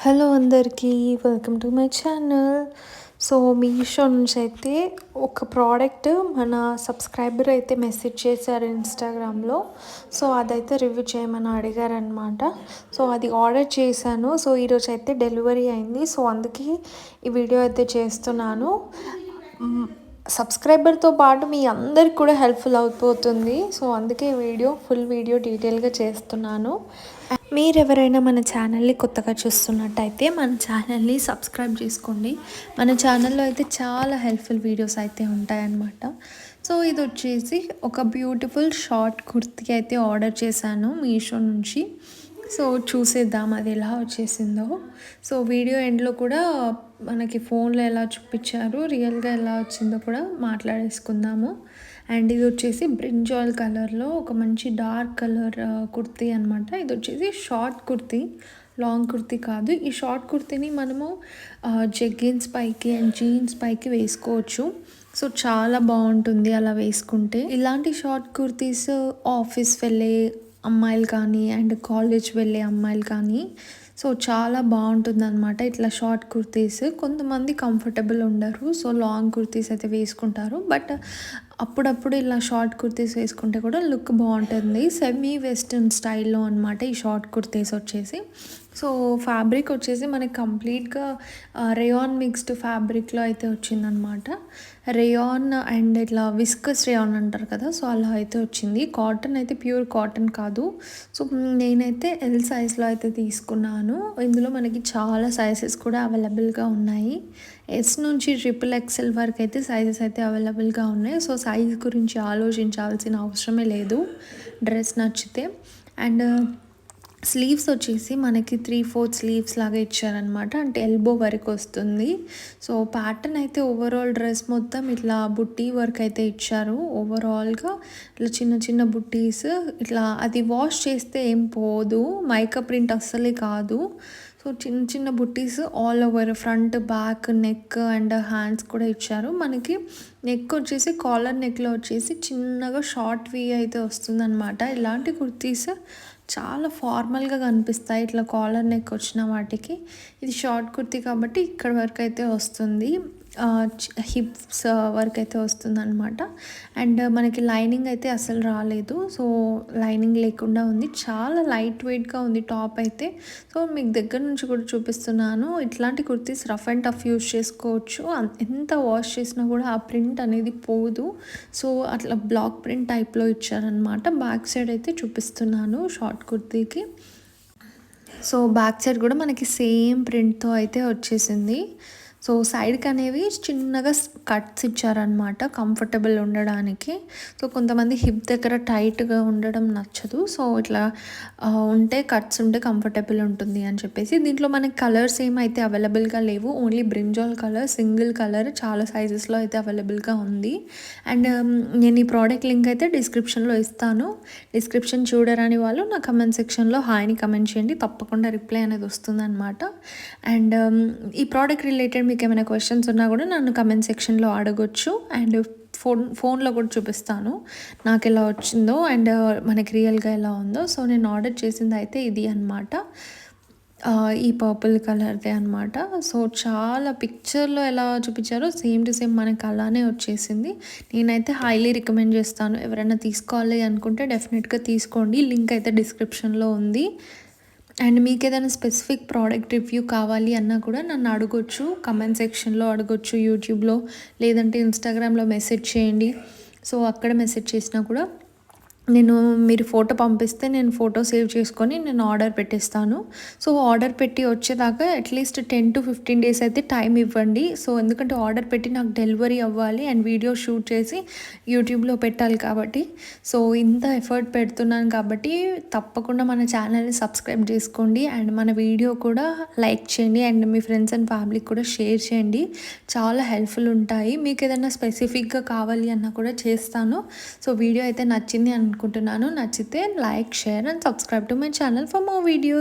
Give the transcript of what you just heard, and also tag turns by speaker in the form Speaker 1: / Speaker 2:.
Speaker 1: Hello అందరికీ, welcome to my channel. So Meesho నుంచి అయితే ఒక ప్రోడక్ట్ మన సబ్స్క్రైబర్ అయితే మెసేజ్ చేశారు ఇన్స్టాగ్రామ్లో. సో అదైతే రివ్యూ చేయమని అడిగారనమాట. సో అది ఆర్డర్ చేశాను. సో ఈరోజు అయితే డెలివరీ అయింది. సో అందుకే ఈ వీడియో అయితే చేస్తున్నాను. సబ్స్క్రైబర్తో పాటు మీ అందరికి కూడా హెల్ప్ఫుల్ అయిపోతుంది. సో అందుకే ఫుల్ వీడియో డీటెయిల్గా చేస్తున్నాను. మీరు ఎవరైనా మన ఛానల్ని కొత్తగా చూస్తున్నట్టయితే మన ఛానల్ని సబ్స్క్రైబ్ చేసుకోండి. మన ఛానల్లో అయితే చాలా హెల్ప్ఫుల్ వీడియోస్ అయితే ఉంటాయన్నమాట. సో ఇది వచ్చేసి ఒక బ్యూటిఫుల్ షార్ట్ కుర్తీ అయితే ఆర్డర్ చేశాను మీషో నుంచి. సో చూసేద్దాం అది ఎలా వచ్చేసిందో. సో వీడియో ఎండ్లో కూడా మనకి ఫోన్లో ఎలా చూపించారు, రియల్గా ఎలా వచ్చిందో కూడా మాట్లాడేసుకుందాము. అండ్ ఇది వచ్చేసి బ్రింజాల్ కలర్లో ఒక మంచి డార్క్ కలర్ కుర్తీ అనమాట. ఇది వచ్చేసి షార్ట్ కుర్తీ, లాంగ్ కుర్తీ కాదు. ఈ షార్ట్ కుర్తీని మనము జెగ్గిన్స్ పైకి అండ్ జీన్స్ పైకి వేసుకోవచ్చు. సో చాలా బాగుంటుంది అలా వేసుకుంటే. ఇలాంటి షార్ట్ కుర్తీస్ ఆఫీస్ వెళ్ళే అమ్మాయిలు కానీ అండ్ కాలేజ్ వెళ్ళే అమ్మాయిలు కానీ సో చాలా బాగుంటుంది అనమాట ఇట్లా షార్ట్ కుర్తీస్. కొంతమంది కంఫర్టబుల్ ఉండరు, సో లాంగ్ కుర్తీస్ అయితే వేసుకుంటారు. బట్ అప్పుడప్పుడు ఇలా షార్ట్ కుర్తీస్ వేసుకుంటే కూడా లుక్ బాగుంటుంది. సెమీ వెస్ట్రన్ స్టైల్లో అనమాట ఈ షార్ట్ కుర్తీస్ వచ్చేసి. సో ఫ్యాబ్రిక్ వచ్చేసి మనకి కంప్లీట్గా రేయాన్ మిక్స్డ్ ఫ్యాబ్రిక్లో అయితే వచ్చిందనమాట. రేయాన్ అండ్ ఇట్లా విస్కస్ రేయాన్ అంటారు కదా, సో అలా అయితే వచ్చింది. కాటన్ అయితే ప్యూర్ కాటన్ కాదు. సో నేనైతే ఎల్ సైజ్లో అయితే తీసుకున్నాను. ఇందులో మనకి చాలా సైజెస్ కూడా అవైలబుల్గా ఉన్నాయి. ఎస్ నుంచి XXL వరకు అయితే సైజెస్ అయితే అవైలబుల్గా ఉన్నాయి. సో సైజ్ గురించి ఆలోచించాల్సిన అవసరమే లేదు డ్రెస్ నచ్చితే. అండ్ స్లీవ్స్ వచ్చేసి మనకి 3/4 స్లీవ్స్ లాగా ఇచ్చారనమాట, అంటే ఎల్బో వరకు వస్తుంది. సో ప్యాటర్న్ అయితే ఓవరాల్ డ్రెస్ మొత్తం ఇట్లా బుట్టీ వర్క్ అయితే ఇచ్చారు. ఓవరాల్గా ఇట్లా చిన్న చిన్న బుట్టీస్, ఇట్లా అది వాష్ చేస్తే ఏం పోదు, మైకా ప్రింట్ అస్సలే కాదు. సో చిన్న చిన్న బుట్టీస్ all over front, back, neck and hands కూడా ఇచ్చారు. మనకి నెక్ వచ్చేసి కాలర్ నెక్లో వచ్చేసి చిన్నగా షార్ట్ వీ అయితే వస్తుందన్నమాట. ఇలాంటి కుర్తీస్ చాలా ఫార్మల్గా కనిపిస్తాయి ఇట్లా కాలర్ నెక్ వచ్చిన వాటికి. ఇది షార్ట్ కుర్తీ కాబట్టి ఇక్కడ వరకు అయితే వస్తుంది, హిప్స్ వరకు అయితే వస్తుంది అనమాట. అండ్ మనకి లైనింగ్ అయితే అసలు రాలేదు, సో లైనింగ్ లేకుండా ఉంది. చాలా లైట్ వెయిట్గా ఉంది టాప్ అయితే. సో మీకు దగ్గర నుంచి కూడా చూపిస్తున్నాను. ఇట్లాంటి kurtis rough and tough use చేసుకోవచ్చు. ఎంత వాష్ చేసినా కూడా ఆ ప్రింట్ అనేది పోదు. సో అట్లా బ్లాక్ ప్రింట్ టైప్లో ఇచ్చారనమాట. బ్యాక్ సైడ్ అయితే చూపిస్తున్నాను షార్ట్ కుర్తీకి. సో బ్యాక్ సైడ్ కూడా మనకి సేమ్ ప్రింట్తో అయితే వచ్చేసింది. సో సైడ్కి అనేవి చిన్నగా కట్స్ ఇచ్చారనమాట కంఫర్టబుల్ ఉండడానికి. సో కొంతమంది హిప్ దగ్గర టైట్గా ఉండడం నచ్చదు, సో ఇట్లా ఉంటే కట్స్ ఉంటే కంఫర్టబుల్ ఉంటుంది అని చెప్పేసి. దీంట్లో మనకి కలర్స్ ఏమైతే అవైలబుల్గా లేవు, only brinjal colour, single colour చాలా సైజెస్లో అయితే అవైలబుల్గా ఉంది. అండ్ నేను ఈ ప్రోడక్ట్ లింక్ అయితే డిస్క్రిప్షన్లో ఇస్తాను. డిస్క్రిప్షన్ చూడరాని వాళ్ళు నా కమెంట్ సెక్షన్లో హాయ్ని కమెంట్ చేయండి, తప్పకుండా రిప్లై అనేది వస్తుందన్నమాట. అండ్ ఈ ప్రోడక్ట్ రిలేటెడ్ మీకు ఏమైనా క్వశ్చన్స్ ఉన్నా కూడా నన్ను కమెంట్ సెక్షన్లో అడగొచ్చు. అండ్ ఫోన్లో కూడా చూపిస్తాను నాకు ఎలా వచ్చిందో అండ్ మనకి రియల్గా ఎలా ఉందో. సో నేను ఆర్డర్ చేసింది అయితే ఇది అనమాట, ఈ పర్పుల్ కలర్దే అనమాట. సో చాలా పిక్చర్లో ఎలా చూపించారో సేమ్ టు సేమ్ మనకి అలానే వచ్చేసింది. నేనైతే హైలీ రికమెండ్ చేస్తాను. ఎవరైనా తీసుకోవాలి అనుకుంటే డెఫినెట్గా తీసుకోండి. లింక్ అయితే డిస్క్రిప్షన్లో ఉంది. అండ్ మీకు ఏదైనా స్పెసిఫిక్ ప్రోడక్ట్ రివ్యూ కావాలి అన్నా కూడా నన్ను అడగొచ్చు, కమెంట్ సెక్షన్లో అడగొచ్చు, యూట్యూబ్లో, లేదంటే ఇన్స్టాగ్రామ్లో మెసేజ్ చేయండి. సో అక్కడ మెసేజ్ చేసినా కూడా మీరు ఫోటో పంపిస్తే నేను ఫోటో సేవ్ చేసుకొని నేను ఆర్డర్ పెట్టేస్తాను. సో ఆర్డర్ పెట్టి వచ్చేదాకా అట్లీస్ట్ 10 to 15 days అయితే టైం ఇవ్వండి. సో ఎందుకంటే ఆర్డర్ పెట్టి నాకు డెలివరీ అవ్వాలి అండ్ వీడియో షూట్ చేసి యూట్యూబ్లో పెట్టాలి కాబట్టి. సో ఇంత ఎఫర్ట్ పెడుతున్నాను కాబట్టి తప్పకుండా మన ఛానల్ని సబ్స్క్రైబ్ చేసుకోండి అండ్ మన వీడియో కూడా లైక్ చేయండి అండ్ మీ ఫ్రెండ్స్ అండ్ ఫ్యామిలీకి కూడా షేర్ చేయండి. చాలా హెల్ప్ఫుల్ ఉంటాయి. మీకు ఏదైనా స్పెసిఫిక్గా కావాలి అన్నా కూడా చేస్తాను. సో వీడియో అయితే నచ్చింది అనుకుంటున్నాను. నచ్చితే like, share and subscribe to my channel for more videos.